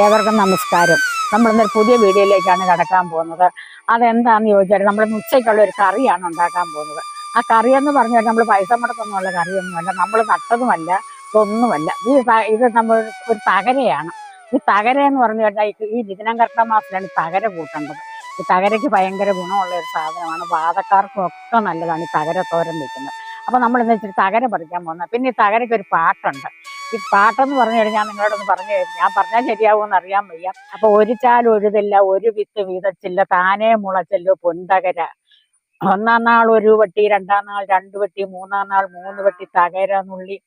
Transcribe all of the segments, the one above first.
ഏവർക്കും നമസ്കാരം. നമ്മളിന്നൊരു പുതിയ വീഡിയോയിലേക്കാണ് കടക്കാൻ പോകുന്നത്. അതെന്താണെന്ന് ചോദിച്ചാൽ നമ്മൾ ഉച്ചയ്ക്കുള്ള ഒരു കറിയാണ് ഉണ്ടാക്കാൻ പോകുന്നത്. ആ കറി എന്ന് പറഞ്ഞാൽ നമ്മൾ പൈസ മുടക്കൊന്നുമുള്ള കറിയൊന്നുമല്ല, നമ്മൾ നട്ടതുമല്ല, ഇതൊന്നുമല്ല. ഇത് നമ്മൾ ഒരു തകരയാണ്. ഈ തകര എന്ന് പറഞ്ഞു കഴിഞ്ഞാൽ ഈ മിഥുനം കർക്കിടക മാസത്തിലാണ് ഈ തകര കൂട്ടേണ്ടത്. ഈ തകരയ്ക്ക് ഭയങ്കര ഗുണമുള്ള ഒരു സാധനമാണ്. വാതക്കാർക്കും ഒക്കെ നല്ലതാണ് ഈ തകര തോരൻ വെക്കുന്നത്. അപ്പൊ നമ്മൾ ഇന്ന് ഇച്ചിരി തകര പറിക്കാൻ പോകുന്നത്. പിന്നെ ഈ തകരയ്ക്ക് ഒരു പാട്ടുണ്ട്. ഈ പാട്ടെന്ന് പറഞ്ഞു കഴിഞ്ഞാൽ ഞാൻ നിങ്ങളോടൊന്ന് പറഞ്ഞു കഴിഞ്ഞാൽ ഞാൻ പറഞ്ഞാൽ ശരിയാവുമെന്ന് അറിയാൻ വയ്യ. അപ്പൊ ഒരു ചാൽ ഒഴുതില്ല, ഒരു വിത്ത് വീതച്ചില്ല, താനേ മുളച്ചല്ലോ പൊന്തകര. ഒന്നാം നാൾ ഒരു വട്ടി, രണ്ടാം നാൾ രണ്ടു വട്ടി, മൂന്നാം നാൾ മൂന്ന് വട്ടി തകര നുള്ളി,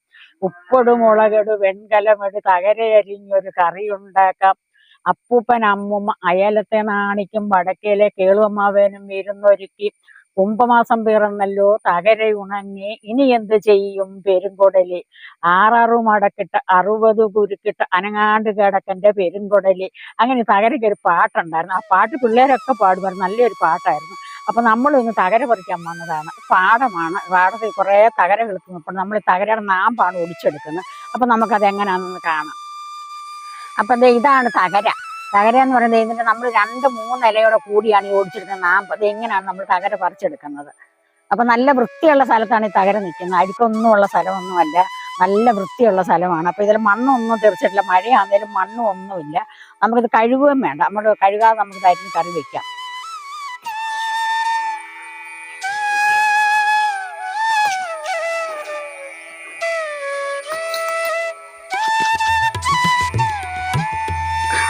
ഉപ്പൊടു മുളകെടു വെൺകലമെടു തകരയരിഞ്ഞൊരു കറിയുണ്ടാക്കാം. അപ്പൂപ്പൻ അമ്മുമ്മ അയലത്തെ നാണിക്കും വടക്കേലെ കേളുവമ്മാവേനും വിരുന്നൊരുക്കി. കുംഭമാസം പിറന്നല്ലോ തകരയുണങ്ങി, ഇനി എന്ത് ചെയ്യും പെരുങ്കൊടലി. ആറാറു മടക്കിട്ട് 60 കുരുക്കിട്ട് അനങ്ങാണ്ട് കിടക്കന്റെ പെരുങ്കൊടലി. അങ്ങനെ തകരയ്ക്ക് ഒരു പാട്ടുണ്ടായിരുന്നു. ആ പാട്ട് പിള്ളേരൊക്കെ പാടുമായിരുന്നു. നല്ലൊരു പാട്ടായിരുന്നു. അപ്പൊ നമ്മൾ ഇന്ന് തകര പറിക്കാൻ വന്നതാണ്. പാടമാണ്. പാടത്തിൽ കുറെ തകര കിളുക്കുന്നു. അപ്പോൾ നമ്മൾ തകരയുടെ നാമ്പാണ് ഒടിച്ചെടുക്കുന്നത്. അപ്പൊ നമുക്കത് എങ്ങനെയാണെന്ന് കാണാം. അപ്പൊ ഇതാണ് തകര. തകര എന്ന് പറയുന്നത് ഇതിന്റെ നമ്മൾ 2-3 ഇലയോടെ കൂടിയാണ് ഈ ഓടിച്ചെടുക്കുന്ന നാമ്പ്. അത് എങ്ങനെയാണ് നമ്മൾ തകര പറിച്ചെടുക്കുന്നത്. അപ്പൊ നല്ല വൃത്തിയുള്ള സ്ഥലത്താണ് ഈ തകര നിൽക്കുന്നത്. അഴുക്കൊന്നും ഉള്ള സ്ഥലമൊന്നുമല്ല, നല്ല വൃത്തിയുള്ള സ്ഥലമാണ്. അപ്പൊ ഇതിൽ മണ്ണൊന്നും തെറിച്ചിട്ടില്ല. മഴയാണെങ്കിലും മണ്ണും ഒന്നുമില്ല. നമുക്കിത് കഴുകുകയും വേണ്ട. നമ്മൾ കഴുകാതെ നമുക്ക് അരിഞ്ഞ് കറി വെക്കാം.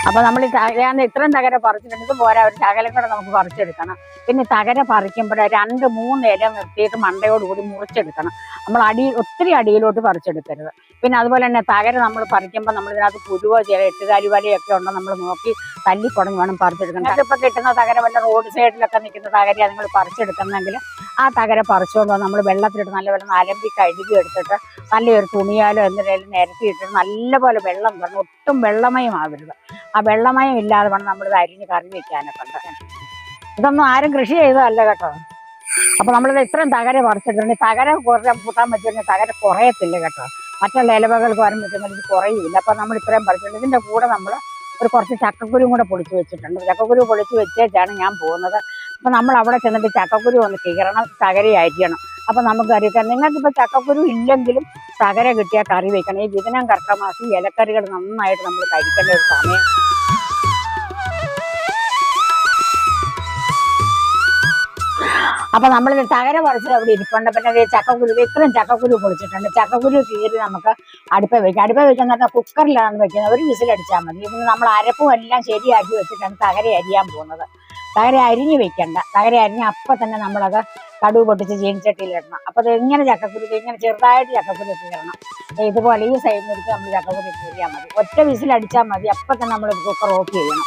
അപ്പൊ നമ്മൾ ഈ തകര ഇത്രയും തകര പറിച്ചിട്ടുണ്ട്. ഇത് പോരാ, ഒരു ശകലം കൂടെ നമുക്ക് പറിച്ചെടുക്കണം. പിന്നെ തകര പറിക്കുമ്പോൾ 2-3 ഇല നിർത്തിയിട്ട് മണ്ടയോടുകൂടി മുറിച്ചെടുക്കണം. നമ്മൾ ഒത്തിരി അടിയിലോട്ട് പറിച്ചെടുക്കരുത്. പിന്നെ അതുപോലെ തന്നെ തകര നമ്മൾ പറിക്കുമ്പോൾ നമ്മൾ ഇതിനകത്ത് പുഴുവോ ചില എട്ടുകാലി വലയൊക്കെ ഉണ്ടോ നമ്മൾ നോക്കി തല്ലിക്കുടഞ്ഞ് വേണം പറിച്ചെടുക്കണം. ഇപ്പൊ കിട്ടുന്ന തകര വല്ല റോഡ് സൈഡിലൊക്കെ നിൽക്കുന്ന തകരയാണ് നിങ്ങൾ പറിച്ചെടുക്കുന്നെങ്കിൽ ആ തകര പറിച്ചുകൊണ്ട് നമ്മൾ വെള്ളത്തിലിട്ട് നല്ലപോലെ അലമ്പി കഴുകി എടുത്തിട്ട് നല്ലൊരു തുണിയാലോ എന്തിനേലും നിരത്തിയിട്ട് നല്ലപോലെ വെള്ളം തരണം. ഒട്ടും വെള്ളമയം ആവരുത്. ആ വെള്ളമയം ഇല്ലാതെ വേണം നമ്മളിത് അരിഞ്ഞ് കറി വെക്കാനൊക്കെ ഉണ്ട്. ഇതൊന്നും ആരും കൃഷി ചെയ്തതല്ല കേട്ടോ. അപ്പൊ നമ്മളിത് ഇത്രയും തകര പറിച്ചിട്ടുണ്ട്. തകര കുറേ കൂട്ടാൻ പറ്റുമെങ്കിൽ തകര കുറയത്തില്ല കേട്ടോ. മറ്റുള്ള ഇലവകൾക്ക് വരാൻ പറ്റുന്നത് ഇത് കുറയില്ല. അപ്പൊ നമ്മൾ ഇത്രയും പറിച്ചിട്ടുണ്ട്. ഇതിന്റെ കൂടെ നമ്മൾ കുറച്ച് ചക്കക്കുരുവും കൂടെ പൊളിച്ച് വെച്ചിട്ടുണ്ട്. ചക്കക്കുരു പൊളിച്ച് വെച്ചേച്ചാണ് ഞാൻ പോകുന്നത്. അപ്പൊ നമ്മൾ അവിടെ ചെന്നിട്ട് ചക്കക്കുരു ഒന്ന് കീറണം, തകര അരിയണം. അപ്പൊ നമുക്ക് അറിയിക്കാം. നിങ്ങൾക്കിപ്പോ ചക്കക്കുരു ഇല്ലെങ്കിലും തകര കിട്ടിയാൽ കറി വെക്കണം. ഈ മിഥുനം കർക്കിടക മാസം ഇലക്കറികൾ നന്നായിട്ട് നമ്മൾ കഴിക്കേണ്ട ഒരു സമയം. അപ്പൊ നമ്മൾ തകര പറിച്ചിട്ട് അവിടെ ഇരിപ്പുണ്ട്. പിന്നെ ചക്കക്കുരു ഇത്രയും ചക്കക്കുരു പൊളിച്ചിട്ടുണ്ട്. ചക്കക്കുരു കീറി നമുക്ക് അടുപ്പ വെക്കാം. അടുപ്പ വെക്കാൻ പറഞ്ഞാൽ കുക്കറിലാണ് വെക്കുന്നത്. ഒരു വിസിലടിച്ചാൽ മതി. ഇതിന് നമ്മൾ അരപ്പും എല്ലാം ശരിയാക്കി വെച്ചിട്ടാണ് തകര അരിയാൻ പോകുന്നത്. തകര അരിഞ്ഞ് വെക്കണ്ട. തകര അരിഞ്ഞ് അപ്പൊ തന്നെ നമ്മളത് കടുവ് പൊട്ടിച്ച് ചീനിച്ചട്ടിയിലിടണം. അപ്പൊ അത് ഇങ്ങനെ ചക്കക്കുരു ഇങ്ങനെ ചെറുതായിട്ട് ചക്കക്കുരു കീറണം. ഇതുപോലെ ഈ സൈഡിൽ എടുത്ത് നമ്മൾ ചക്കക്കുരു കീറിയാൽ മതി. ഒറ്റ വിസിലടിച്ചാൽ മതി. അപ്പൊ തന്നെ നമ്മൾ കുക്കർ ഓഫ് ചെയ്യണം.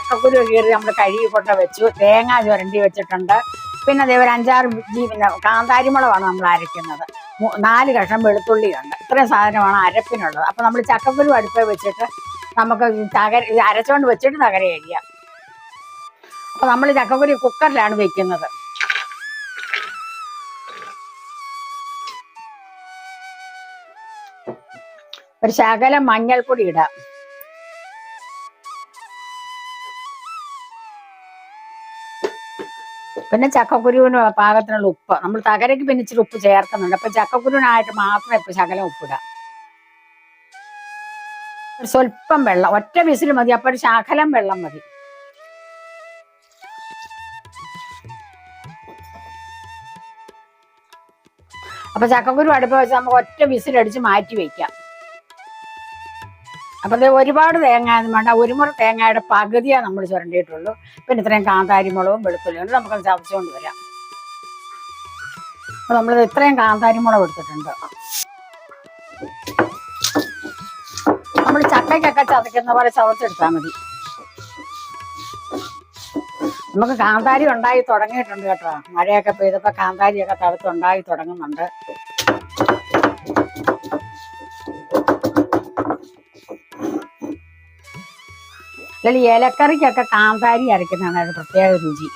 ചക്കക്കുരു കീറി നമ്മൾ കഴുകി കൊണ്ട വെച്ചു. തേങ്ങ ചുരണ്ടി വെച്ചിട്ടുണ്ട്. പിന്നെ അതേ ഒരു 5-6 പിന്നെ കാന്താരിമുളകാണ് നമ്മൾ അരയ്ക്കുന്നത്. 4 കഷ്ണം വെളുത്തുള്ളിയുണ്ട്. ഇത്രയും സാധനമാണ് അരപ്പിനുള്ളത്. അപ്പൊ നമ്മൾ ചക്കക്കുരു അടുപ്പ വെച്ചിട്ട് നമുക്ക് തകര അരച്ചോണ്ട് വെച്ചിട്ട് തകര അരിയാം. അപ്പൊ നമ്മൾ ചക്കക്കുരു കുക്കറിലാണ് വെക്കുന്നത്. ഒരു ശകലം മഞ്ഞൾപ്പൊടി ഇടാം. പിന്നെ ചക്കക്കുരുവിന് പാകത്തിനുള്ള ഉപ്പ്. നമ്മൾ തകരയ്ക്ക് പിന്നെ ഇച്ചിരി ഉപ്പ് ചേർക്കുന്നുണ്ട്. അപ്പൊ ചക്കക്കുരുവിനായിട്ട് മാത്രം ഇപ്പൊ ശകലം ഉപ്പിടാം. ഒരു സ്വല്പം വെള്ളം, ഒറ്റ വിസിൽ മതി. അപ്പൊ ഒരു ശകലം വെള്ളം മതി. അപ്പൊ ചക്കക്കുരു അടുപ്പ വെച്ച് നമുക്ക് ഒറ്റ വിസിലടിച്ച് മാറ്റി വെക്കാം. അപ്പൊ ഒരുപാട് തേങ്ങ വേണ്ട. 1 മുറി തേങ്ങയുടെ പകുതിയാണ് നമ്മൾ ചുരണ്ടിയിട്ടുള്ളൂ. പിന്നെ ഇത്രയും കാന്താരിമുളകും വെളുത്തുള്ളിയും നമുക്കത് ചതച്ചുകൊണ്ട് വരാം. അപ്പൊ നമ്മൾ ഇത്രയും കാന്താരിമുളക് എടുത്തിട്ടുണ്ട്. നമ്മൾ ചക്കയ്ക്കൊക്കെ ചതയ്ക്കുന്ന പോലെ ചതച്ചെടുത്താൽ മതി. നമുക്ക് കാന്താരി ഉണ്ടായി തുടങ്ങിയിട്ടുണ്ട് കേട്ടോ. മഴയൊക്കെ പെയ്തപ്പോ കാന്താരിയൊക്കെ തടുത്തുണ്ടായി തുടങ്ങുന്നുണ്ട്. അല്ലെങ്കിൽ ഇലക്കറിക്കൊക്കെ കാന്താരി അരയ്ക്കുന്നതാണ് ഒരു പ്രത്യേക രുചി.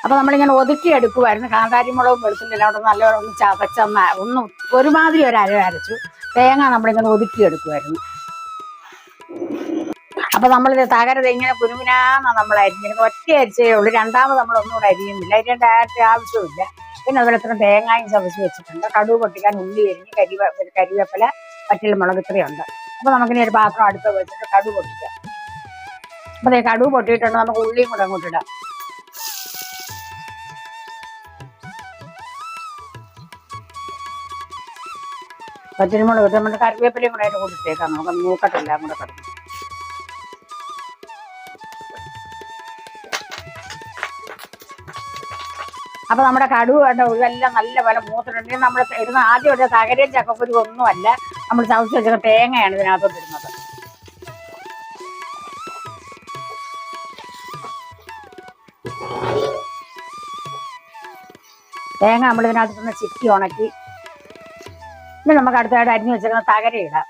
അപ്പൊ നമ്മളിങ്ങനെ ഒതുക്കി എടുക്കുമായിരുന്നു. കാന്താരി മുളകും വെളുത്തുള്ളിയെല്ലാം കൂടെ നല്ലോണം ഒന്ന് ചതച്ചൊന്ന് ഒന്ന് ഒരുമാതിരി ഒരു അരച്ചു തേങ്ങ നമ്മളിങ്ങനെ ഒതുക്കി എടുക്കുമായിരുന്നു. അപ്പൊ നമ്മളിത് തകരത് ഇങ്ങനെ കുനുകുനാന്ന് നമ്മൾ അരിഞ്ഞിരുന്നു. ഒറ്റ അരിച്ചേ ഉള്ളൂ, രണ്ടാമത് നമ്മൾ ഒന്നുകൂടെ അരിയുന്നില്ല, അതിൻ്റെ ആവശ്യമില്ല. പിന്നെ അതുപോലെ ഇത്ര തേങ്ങായും ചതച്ച് വെച്ചിട്ടുണ്ട്. കടുക് പൊട്ടിക്കാൻ ഉള്ളി അരിഞ്ഞ് കരിവേപ്പില വറ്റൽമുളക് ഇത്രയുണ്ട്. അപ്പൊ നമുക്കിനി ഒരു പാത്രം അടുത്ത് വെച്ചിട്ട് കടുക് പൊട്ടിക്കാം. അപ്പൊ കടുക് പൊട്ടിയിട്ടുണ്ട്, നമുക്ക് ഉള്ളിയും കൂടെ അങ്ങോട്ട് ഇടാം. വറ്റൽമുളക് ഇട്ട് നമ്മുടെ കറിവേപ്പിലയും കൂടെ ആയിട്ട് കൊടുത്തേക്കാം. നമുക്ക് മൂക്കട്ടെല്ലാം കൂടെ കിടക്കും. അപ്പൊ നമ്മുടെ കടുക് വേണ്ട ഇതെല്ലാം നല്ല പോലെ മൂത്തിട്ടുണ്ടെങ്കിൽ നമ്മൾ ഇടുന്ന ആദ്യം ഒരു തകരയും ചക്കക്കുരു ഒന്നുമല്ല, നമ്മൾ ചവച്ച് വെച്ചിട്ട് തേങ്ങയാണ് ഇതിനകത്തോട്ട് ഇടുന്നത്. തേങ്ങ നമ്മൾ ഇതിനകത്ത് നിന്ന് ചിക്കി ഉണക്കി പിന്നെ നമുക്ക് അടുത്തായിട്ട് അരിഞ്ഞു വെച്ചിരുന്ന തകര ഇടാം.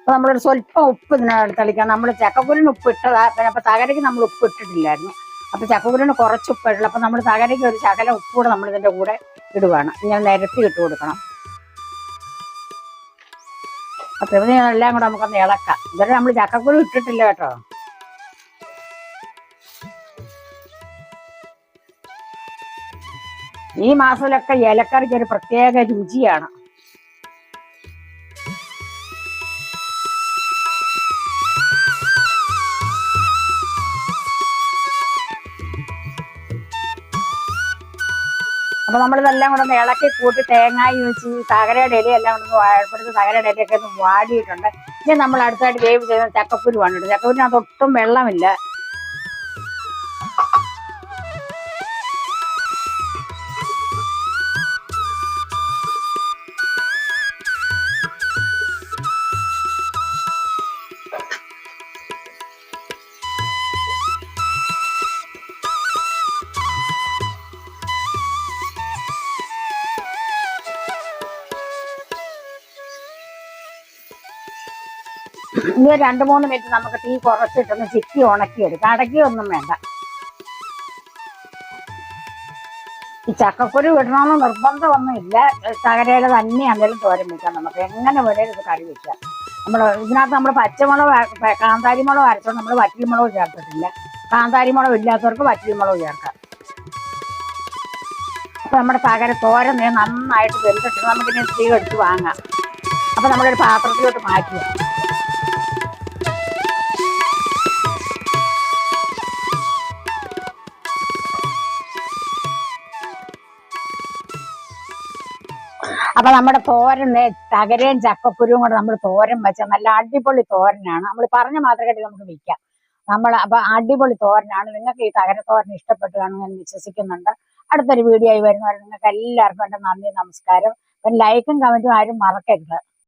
അപ്പൊ നമ്മളൊരു സ്വല്പം ഉപ്പ് ഇതിനകത്ത് തളിക്കാം. നമ്മൾ ചക്കക്കുരിന് ഉപ്പ് ഇട്ടതാ, പിന്നെ അപ്പൊ തകരയ്ക്ക് നമ്മൾ ഉപ്പ് ഇട്ടിട്ടില്ലായിരുന്നു. അപ്പൊ ചക്കക്കുരിന് കുറച്ച് ഉപ്പ് ഇട്ടില്ല. അപ്പൊ നമ്മൾ തകരയ്ക്ക് ഒരു ശകലം ഉപ്പ് കൂടെ നമ്മൾ ഇതിന്റെ കൂടെ ഇടുവാണ്. ഇങ്ങനെ നിരത്തി ഇട്ട് കൊടുക്കണം. അപ്പൊ എല്ലാം കൂടെ നമുക്കൊന്ന് ഇളക്കാം. ഇതുവരെ നമ്മൾ ചക്കക്കുരു ഇട്ടിട്ടില്ല കേട്ടോ. ഈ മാസത്തിലൊക്കെ ഇലക്കറിക്ക് ഒരു പ്രത്യേക രുചിയാണ്. അപ്പൊ നമ്മളിതെല്ലാം കൂടെ ഒന്ന് ഇളക്കി കൂട്ടി തേങ്ങായി വെച്ച് തകരയുടെ ഇലയെല്ലാം കൊണ്ടൊന്ന് വാഴപ്പെടുത്ത് തകരയുടെ ഇലയൊക്കെ ഒന്ന് വാടിയിട്ടുണ്ട്. ഇനി നമ്മൾ അടുത്തായിട്ട് വേവ് ചെയ്യുന്ന ചക്കക്കുരുവാണ് ഇട്ട്. ചക്കക്കുരിനകത്ത് ഒട്ടും വെള്ളമില്ല. ഇനി 2-3 മിനിറ്റ് നമുക്ക് തീ കുറച്ചിട്ടൊന്ന് ചിക്കി ഉണക്കിയെടുക്കാം. അടക്കിയൊന്നും വേണ്ട. ഈ ചക്കക്കുരു ഇടണമെന്ന് നിർബന്ധമൊന്നും ഇല്ല. തകരയില തന്നെ എന്തെങ്കിലും തോരൻ വെക്കാം. നമുക്ക് എങ്ങനെ വേണേലും ഇത് കറി വെക്കാം. ഇതിനകത്ത് നമ്മൾ പച്ചമുളക് കാന്താരിമുളക് അരച്ചോണ്ട് നമ്മൾ വറ്റൽമുളക് ചേർത്തിട്ടില്ല. കാന്താരിമുളക് ഇല്ലാത്തവർക്ക് വറ്റൽമുളക് ചേർക്കാം. അപ്പൊ നമ്മുടെ തകര തോരൻ നന്നായിട്ട് വെന്തിട്ട് നമുക്കിനി തീ എടുത്ത് വാങ്ങാം. അപ്പൊ നമ്മളൊരു പാത്രത്തിലോട്ട് മാറ്റുക. അപ്പൊ നമ്മുടെ തോരൻ തകരയും ചക്കക്കുരുവും കൂടെ നമ്മൾ തോരൻ വെച്ചാൽ നല്ല അടിപൊളി തോരനാണ്. നമ്മൾ പറഞ്ഞ മാത്രമായിട്ട് നമുക്ക് വിൽക്കാം. അപ്പൊ അടിപൊളി തോരനാണ്. നിങ്ങൾക്ക് ഈ തകര തോരൻ ഇഷ്ടപ്പെട്ടു കാണുമെന്ന് ഞാൻ വിശ്വസിക്കുന്നുണ്ട്. അടുത്തൊരു വീഡിയോ ആയി വരുന്നവരെ നിങ്ങൾക്ക് എല്ലാവർക്കും എൻ്റെ നന്ദി, നമസ്കാരം. ലൈക്കും കമന്റും ആരും മറക്കരുത്.